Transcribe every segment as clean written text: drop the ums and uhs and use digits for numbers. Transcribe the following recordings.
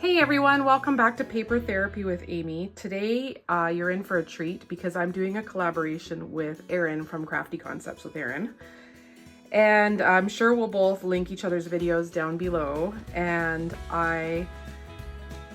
Hey everyone, welcome back to Paper Therapy with Amy. Today you're in for a treat because I'm doing a collaboration with Erin from Crafty Concepts with Erin. And I'm sure we'll both link each other's videos down below. And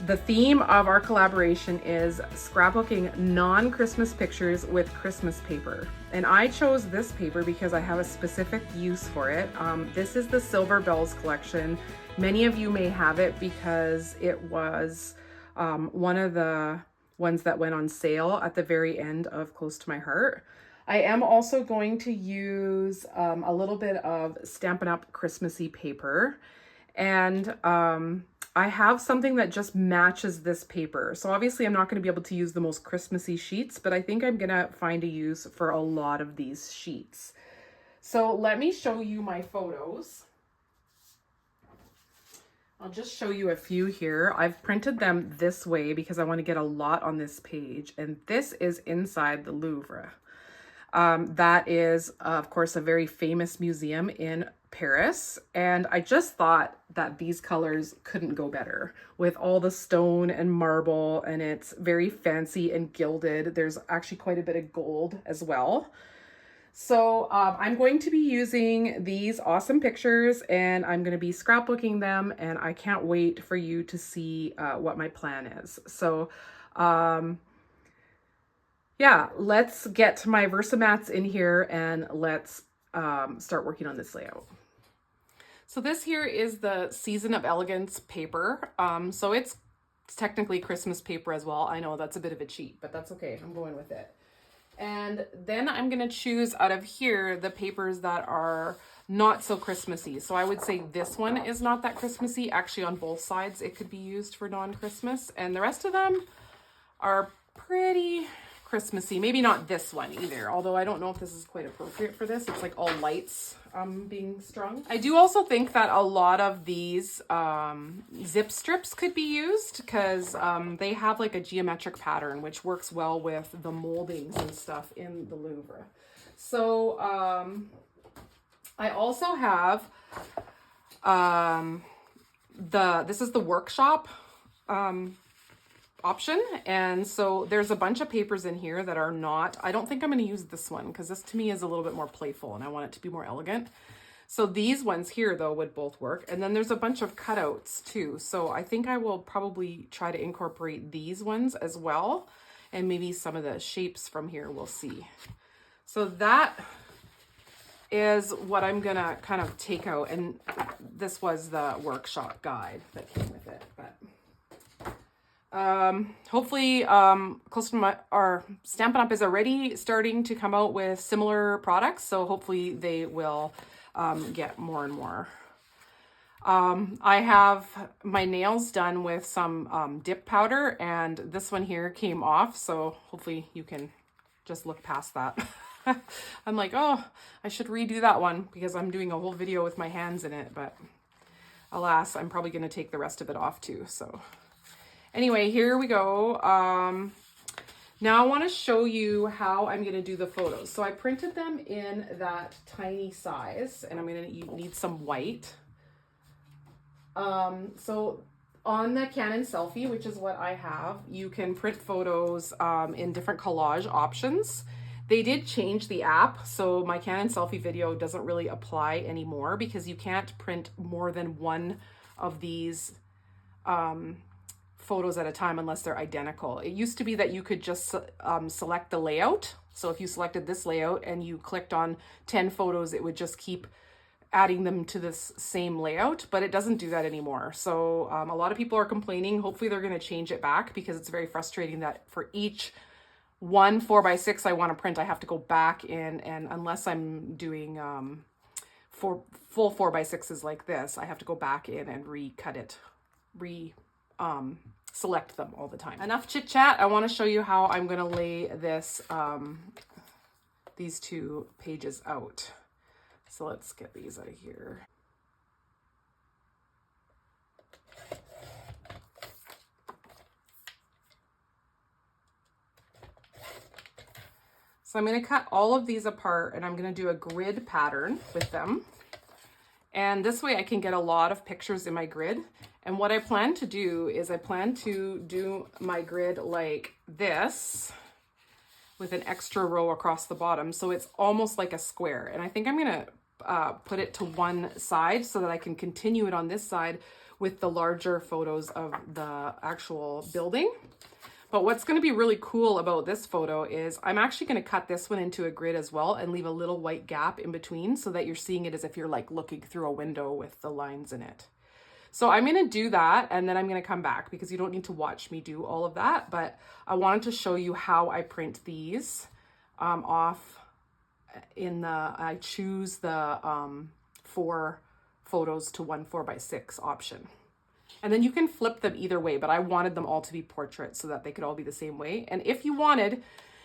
the theme of our collaboration is scrapbooking non-Christmas pictures with Christmas paper. And I chose this paper because I have a specific use for it. This is the Silver Bells collection. Many of you may have it because it was one of the ones that went on sale at the very end of Close to My Heart. I am also going to use a little bit of Stampin' Up Christmassy paper, and I have something that just matches this paper. So obviously I'm not going to be able to use the most Christmassy sheets, but I think I'm going to find a use for a lot of these sheets. So let me show you my photos. I'll just show you a few here. I've printed them this way because I want to get a lot on this page, and this is inside the Louvre. That is, of course, a very famous museum in Paris, and I just thought that these colors couldn't go better with all the stone and marble, and it's very fancy and gilded. There's actually quite a bit of gold as well. So I'm going to be using these awesome pictures, and I'm going to be scrapbooking them, and I can't wait for you to see what my plan is. So yeah, let's get my Versamats in here and let's start working on this layout. So this here is the Season of Elegance paper. So it's technically Christmas paper as well. I know that's a bit of a cheat, but that's okay. I'm going with it. And then I'm going to choose out of here the papers that are not so Christmassy. So I would say this one is not that Christmassy. Actually, on both sides, it could be used for non-Christmas. And the rest of them are pretty Christmassy. Maybe not this one either, although I don't know if this is quite appropriate for this. It's like all lights being strung. I do also think that a lot of these zip strips could be used because they have like a geometric pattern which works well with the moldings and stuff in the Louvre. So I also have this is the workshop option, and so there's a bunch of papers in here that are not, I don't think I'm going to use this one because this to me is a little bit more playful and I want it to be more elegant. So these ones here though would both work, and then there's a bunch of cutouts too, so I think I will probably try to incorporate these ones as well, and maybe some of the shapes from here, we'll see. So that is what I'm gonna kind of take out, and this was the workshop guide that came with it, but hopefully Close to My, our Stampin' Up is already starting to come out with similar products, so hopefully they will get more and more. I have my nails done with some dip powder, and this one here came off, so hopefully you can just look past that. I'm like, oh, I should redo that one because I'm doing a whole video with my hands in it, but alas, I'm probably going to take the rest of it off too, so anyway, here we go. Now I want to show you how I'm going to do the photos. So I printed them in that tiny size, and I'm going to need some white. So on the Canon Selfie, which is what I have, you can print photos in different collage options. They did change the app, so my Canon Selfie video doesn't really apply anymore because you can't print more than one of these photos at a time unless they're identical. It used to be that you could just select the layout. So if you selected this layout and you clicked on 10 photos, it would just keep adding them to this same layout, but it doesn't do that anymore. So a lot of people are complaining. Hopefully they're going to change it back because it's very frustrating that for each one 4x6 I want to print, I have to go back in, and unless I'm doing full 4x6s like this, I have to go back in and recut it, select them all the time. Enough chit chat. I want to show you how I'm going to lay this these two pages out. So let's get these out of here. So I'm going to cut all of these apart, and I'm going to do a grid pattern with them. And this way I can get a lot of pictures in my grid. And what I plan to do is I plan to do my grid like this with an extra row across the bottom. So it's almost like a square. And I think I'm gonna put it to one side so that I can continue it on this side with the larger photos of the actual building. But what's going to be really cool about this photo is I'm actually going to cut this one into a grid as well and leave a little white gap in between so that you're seeing it as if you're like looking through a window with the lines in it. So I'm going to do that and then I'm going to come back because you don't need to watch me do all of that. But I wanted to show you how I print these off in the, I choose the 4 photos to 1 4x6 option. And then you can flip them either way, but I wanted them all to be portraits so that they could all be the same way. And if you wanted,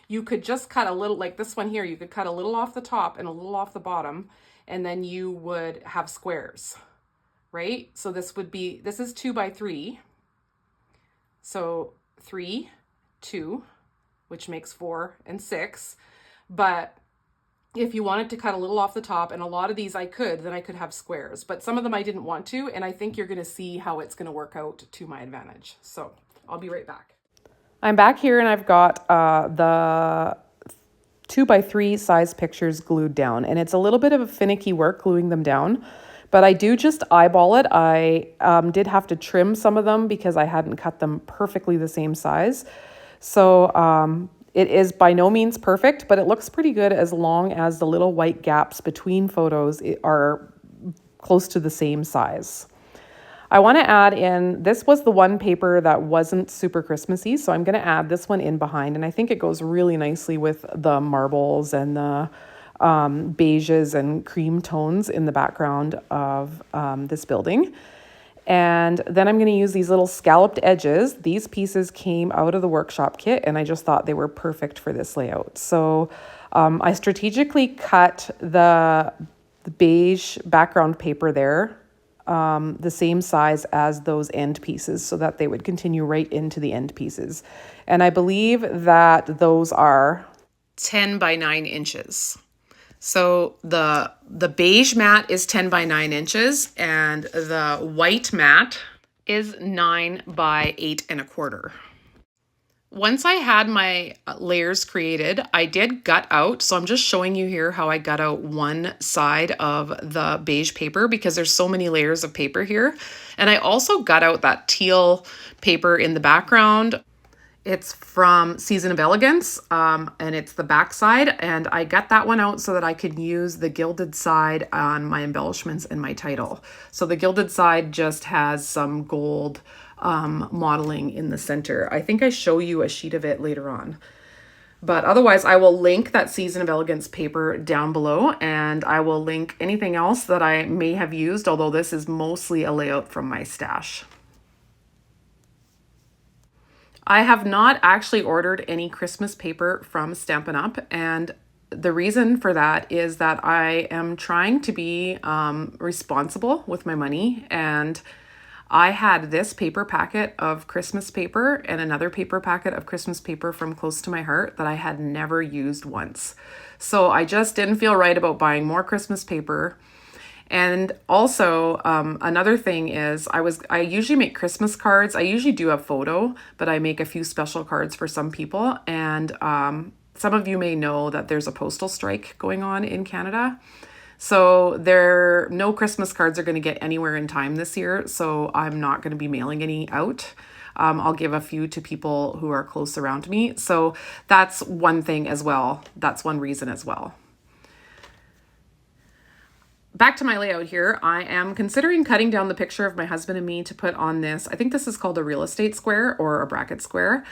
you could just cut a little, like this one here, you could cut a little off the top and a little off the bottom, and then you would have squares, right? So this would be, this is 2 by 3. So 3, 2, which makes 4 and 6. But if you wanted to cut a little off the top, and a lot of these I could, then I could have squares, but some of them I didn't want to, and I think you're gonna see how it's gonna work out to my advantage. So I'll be right back. I'm back here and I've got the 2 by 3 size pictures glued down, and it's a little bit of a finicky work gluing them down, but I do just eyeball it. I did have to trim some of them because I hadn't cut them perfectly the same size. So it is by no means perfect, but it looks pretty good as long as the little white gaps between photos are close to the same size. I want to add in, this was the one paper that wasn't super Christmassy, so I'm going to add this one in behind, and I think it goes really nicely with the marbles and the beiges and cream tones in the background of this building. And then I'm going to use these little scalloped edges. These pieces came out of the workshop kit and I just thought they were perfect for this layout. So I strategically cut the beige background paper there the same size as those end pieces so that they would continue right into the end pieces. And I believe that those are 10 by 9 inches. So the beige mat is 10 by 9 inches and the white mat is 9 by 8 1/4. Once I had my layers created, I did gut out. So I'm just showing you here how I gut out one side of the beige paper because there's so many layers of paper here. And I also gut out that teal paper in the background. It's from Season of Elegance, and it's the back side, and I got that one out so that I could use the gilded side on my embellishments and my title. So the gilded side just has some gold modeling in the center. I think I show you a sheet of it later on. But otherwise, I will link that Season of Elegance paper down below, and I will link anything else that I may have used, although this is mostly a layout from my stash. I have not actually ordered any Christmas paper from Stampin' Up, and the reason for that is that I am trying to be responsible with my money, and I had this paper packet of Christmas paper and another paper packet of Christmas paper from Close to My Heart that I had never used once. So I just didn't feel right about buying more Christmas paper. And also, another thing is I usually make Christmas cards. I usually do a photo, but I make a few special cards for some people. And some of you may know that there's a postal strike going on in Canada. So no Christmas cards are going to get anywhere in time this year. So I'm not going to be mailing any out. I'll give a few to people who are close around me. So that's one thing as well. That's one reason as well. Back to my layout here, I am considering cutting down the picture of my husband and me to put on this. I think this is called a real estate square or a bracket square,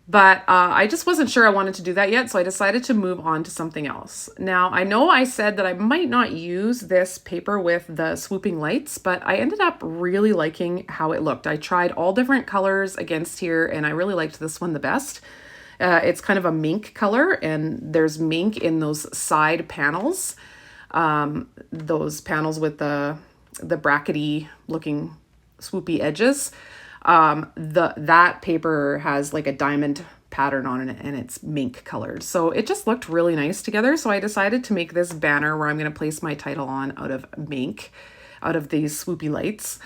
but I just wasn't sure I wanted to do that yet, so I decided to move on to something else. Now, I know I said that I might not use this paper with the swooping lights, but I ended up really liking how it looked. I tried all different colors against here, and I really liked this one the best. It's kind of a mink color, and there's mink in those side panels. Those panels with the brackety looking swoopy edges. That paper has like a diamond pattern on it and it's mink colored. So it just looked really nice together. So I decided to make this banner where I'm going to place my title on out of mink. out of these swoopy lights.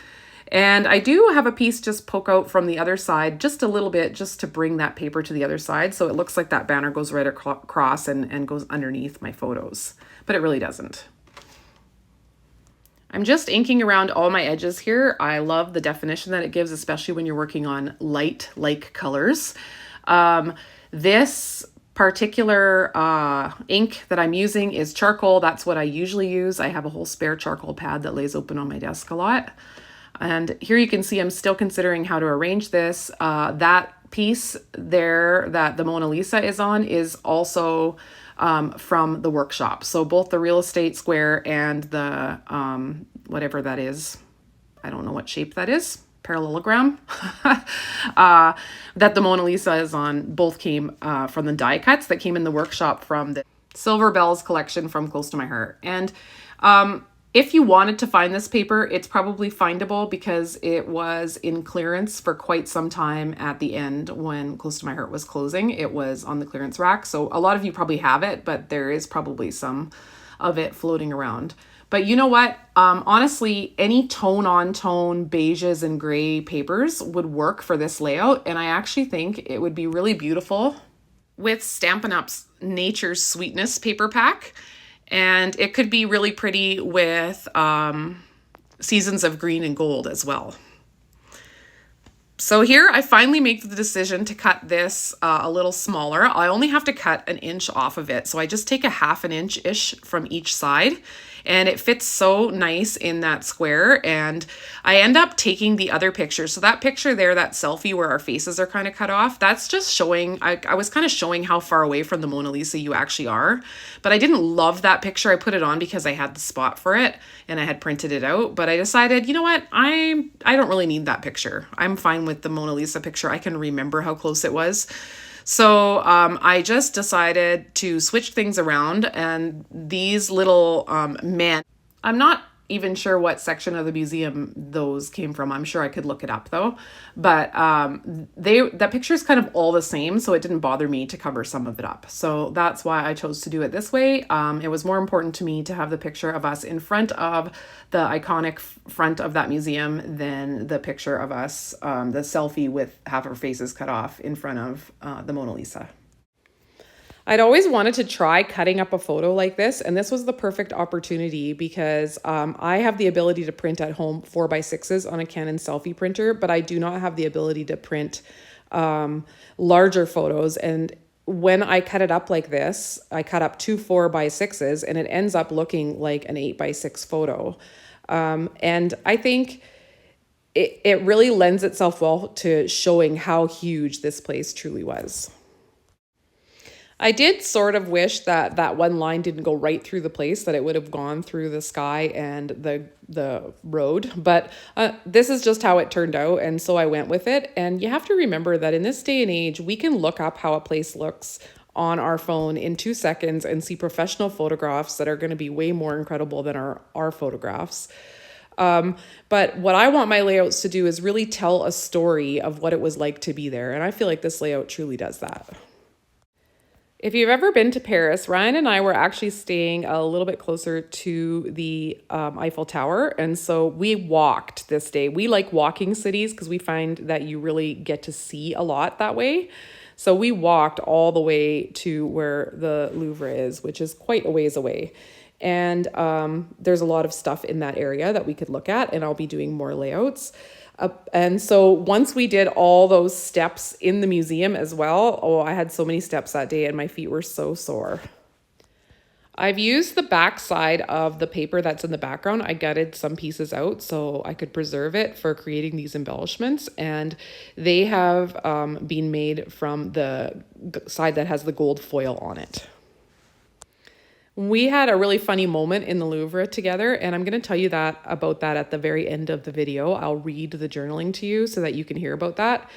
And I do have a piece just poke out from the other side just a little bit, just to bring that paper to the other side. So it looks like that banner goes right across and goes underneath my photos, but it really doesn't. I'm just inking around all my edges here. I love the definition that it gives, especially when you're working on light like colors. This particular ink that I'm using is charcoal. That's what I usually use. I have a whole spare charcoal pad that lays open on my desk a lot. And here you can see I'm still considering how to arrange this. That piece there that the Mona Lisa is on is also from the workshop. So both the real estate square and the whatever that is, I don't know what shape that is, parallelogram, that the Mona Lisa is on, both came from the die cuts that came in the workshop from the Silver Bells collection from Close to My Heart. And if you wanted to find this paper, it's probably findable because it was in clearance for quite some time at the end when Close to My Heart was closing. It was on the clearance rack. So a lot of you probably have it, but there is probably some of it floating around. But you know what? Honestly, any tone-on-tone beiges and gray papers would work for this layout. And I actually think it would be really beautiful with Stampin' Up's Nature's Sweetness paper pack. And it could be really pretty with Seasons of Green and Gold as well. So here I finally make the decision to cut this a little smaller. I only have to cut an inch off of it. So I just take a 1/2 inch-ish from each side, and it fits so nice in that square. And I end up taking the other picture. So that picture there, that selfie where our faces are kind of cut off, that's just showing, I was kind of showing how far away from the Mona Lisa you actually are. But I didn't love that picture. I put it on because I had the spot for it and I had printed it out. But I decided, you know what, I don't really need that picture. I'm fine with the Mona Lisa picture. I can remember how close it was. So I just decided to switch things around, and these little men, I'm not even sure what section of the museum those came from. I'm sure I could look it up though. But that picture is kind of all the same, so it didn't bother me to cover some of it up. So that's why I chose to do it this way. It was more important to me to have the picture of us in front of the iconic front of that museum than the picture of us, the selfie with half our faces cut off in front of the Mona Lisa. I'd always wanted to try cutting up a photo like this, and this was the perfect opportunity because I have the ability to print at home 4x6s on a Canon selfie printer, but I do not have the ability to print larger photos. And when I cut it up like this, I cut up 2 4x6s, and it ends up looking like an 8x6 photo. And I think it really lends itself well to showing how huge this place truly was. I did sort of wish that that one line didn't go right through the place, that it would have gone through the sky and the road, but this is just how it turned out, and so I went with it. And you have to remember that in this day and age, we can look up how a place looks on our phone in 2 seconds and see professional photographs that are going to be way more incredible than our photographs. But what I want my layouts to do is really tell a story of what it was like to be there, and I feel like this layout truly does that. If you've ever been to Paris, Ryan and I were actually staying a little bit closer to the Eiffel Tower. And so we walked this day. We like walking cities because we find that you really get to see a lot that way. So we walked all the way to where the Louvre is, which is quite a ways away. And there's a lot of stuff in that area that we could look at, and I'll be doing more layouts. And so once we did all those steps in the museum as well, oh, I had so many steps that day and my feet were so sore. I've used the back side of the paper that's in the background. I gutted some pieces out so I could preserve it for creating these embellishments. And they have been made from the side that has the gold foil on it. We had a really funny moment in the Louvre together, and I'm going to tell you about that at the very end of the video. I'll read the journaling to you so that you can hear about that.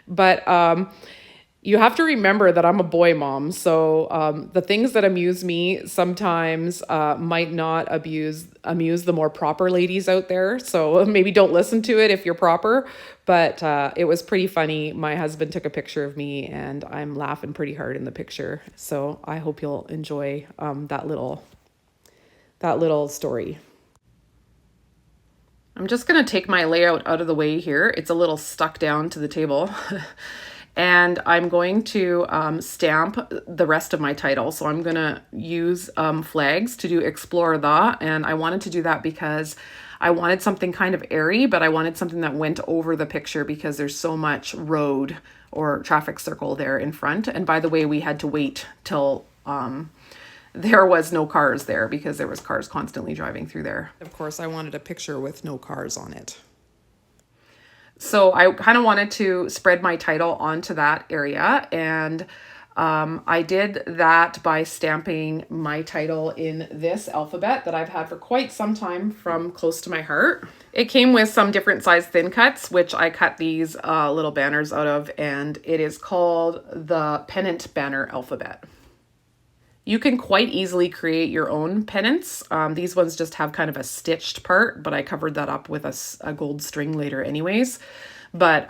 But you have to remember that I'm a boy mom, so the things that amuse me sometimes might not amuse the more proper ladies out there. So maybe don't listen to it if you're proper. But it was pretty funny. My husband took a picture of me, and I'm laughing pretty hard in the picture. So I hope you'll enjoy that little story. I'm just gonna take my layout out of the way here. It's a little stuck down to the table. And I'm going to stamp the rest of my title. So I'm gonna use flags to do Explore the, and I wanted to do that because I wanted something kind of airy, but I wanted something that went over the picture because there's so much road or traffic circle there in front. And by the way, we had to wait till there was no cars there because there was cars constantly driving through there. Of course, I wanted a picture with no cars on it. So I kind of wanted to spread my title onto that area, and I did that by stamping my title in this alphabet that I've had for quite some time from Close to My Heart. It came with some different size thin cuts, which I cut these little banners out of, and it is called the Pennant Banner Alphabet. You can quite easily create your own pennants. These ones just have kind of a stitched part, but I covered that up with a gold string later anyways. But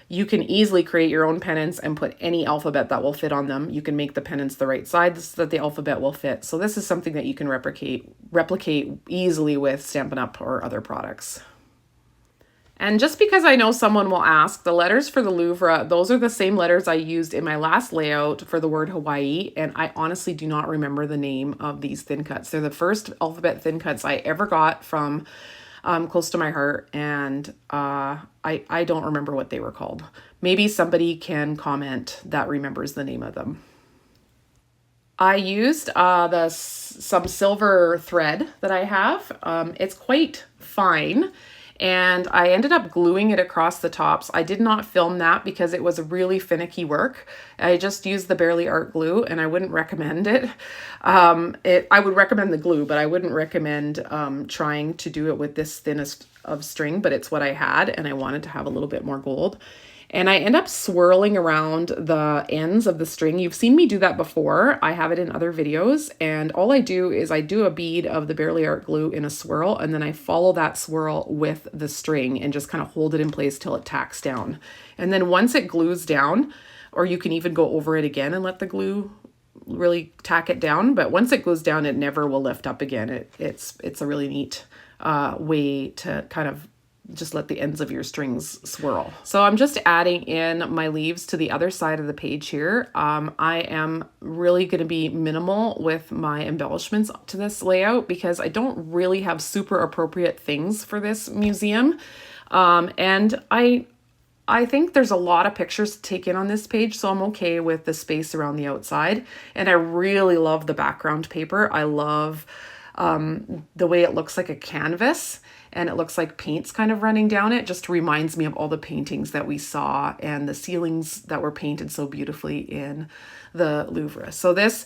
you can easily create your own pennants and put any alphabet that will fit on them. You can make the pennants the right size so that the alphabet will fit. So this is something that you can replicate easily with Stampin' Up or other products. And just because I know someone will ask, the letters for the Louvre, those are the same letters I used in my last layout for the word Hawaii, and I honestly do not remember the name of these thin cuts. They're the first alphabet thin cuts I ever got from Close to My Heart, and I don't remember what they were called. Maybe somebody can comment that remembers the name of them. I used some silver thread that I have. It's quite fine. And I ended up gluing it across the tops. I did not film that because it was really finicky work. I just used the Barely Art glue, and I wouldn't recommend it. I would recommend the glue, but I wouldn't recommend trying to do it with this thinnest of string, but it's what I had, and I wanted to have a little bit more gold. And I end up swirling around the ends of the string. You've seen me do that before. I have it in other videos. And all I do is I do a bead of the Barely Art glue in a swirl, and then I follow that swirl with the string and just kind of hold it in place till it tacks down. And then once it glues down, or you can even go over it again and let the glue really tack it down. But once it glues down, it never will lift up again. It's a really neat way to kind of just let the ends of your strings swirl. So I'm just adding in my leaves to the other side of the page here. I am really going to be minimal with my embellishments to this layout because I don't really have super appropriate things for this museum. And I think there's a lot of pictures to take in on this page, so I'm okay with the space around the outside. And I really love the background paper. I love the way it looks like a canvas, and it looks like paint's kind of running down it. Just reminds me of all the paintings that we saw and the ceilings that were painted so beautifully in the Louvre. So this,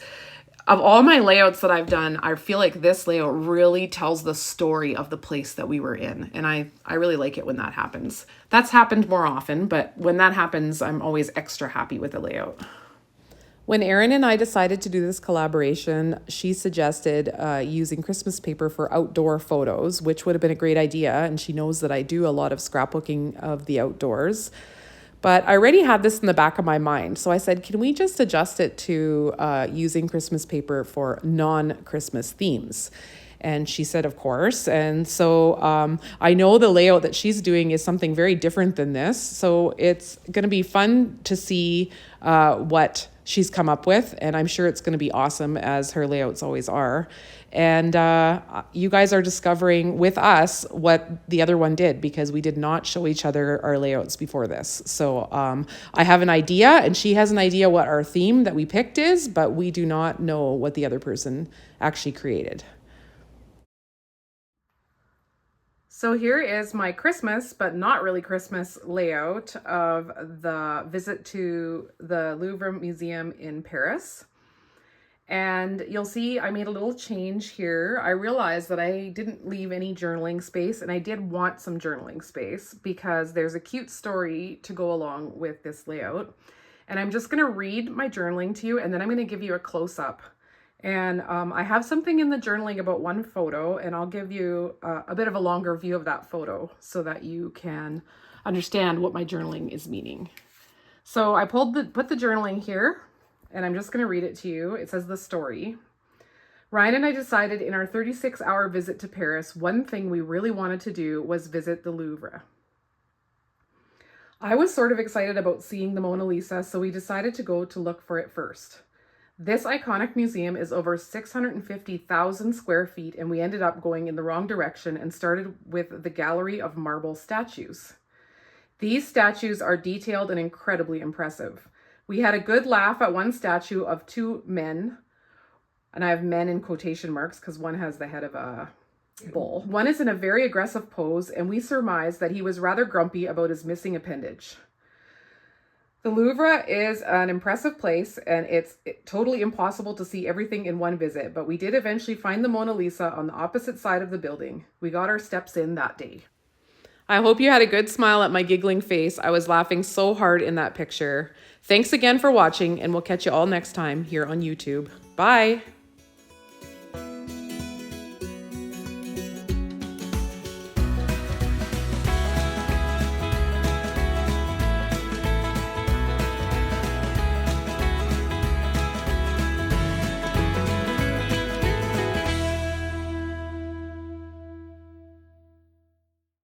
of all my layouts that I've done, I feel like this layout really tells the story of the place that we were in. And I really like it when that happens. That's happened more often, but when that happens, I'm always extra happy with the layout. When Erin and I decided to do this collaboration, she suggested using Christmas paper for outdoor photos, which would have been a great idea. And she knows that I do a lot of scrapbooking of the outdoors. But I already had this in the back of my mind. So I said, can we just adjust it to using Christmas paper for non-Christmas themes? And she said, of course. And so I know the layout that she's doing is something very different than this. So it's going to be fun to see what she's come up with. And I'm sure it's going to be awesome, as her layouts always are. And you guys are discovering with us what the other one did, because we did not show each other our layouts before this. So I have an idea, and she has an idea what our theme that we picked is, but we do not know what the other person actually created. So here is my Christmas, but not really Christmas, layout of the visit to the Louvre Museum in Paris. And you'll see I made a little change here. I realized that I didn't leave any journaling space, and I did want some journaling space because there's a cute story to go along with this layout. And I'm just gonna read my journaling to you, and then I'm gonna give you a close-up. And I have something in the journaling about one photo, and I'll give you a bit of a longer view of that photo so that you can understand what my journaling is meaning. So I put the journaling here, and I'm just going to read it to you. It says, the story. Ryan and I decided in our 36-hour visit to Paris, one thing we really wanted to do was visit the Louvre. I was sort of excited about seeing the Mona Lisa, so we decided to go to look for it first. This iconic museum is over 650,000 square feet, and we ended up going in the wrong direction and started with the gallery of marble statues. These statues are detailed and incredibly impressive. We had a good laugh at one statue of two men, and I have men in quotation marks because one has the head of a bull. One is in a very aggressive pose, and we surmised that he was rather grumpy about his missing appendage. The Louvre is an impressive place, and it's totally impossible to see everything in one visit, but we did eventually find the Mona Lisa on the opposite side of the building. We got our steps in that day. I hope you had a good smile at my giggling face. I was laughing so hard in that picture. Thanks again for watching, and we'll catch you all next time here on YouTube. Bye!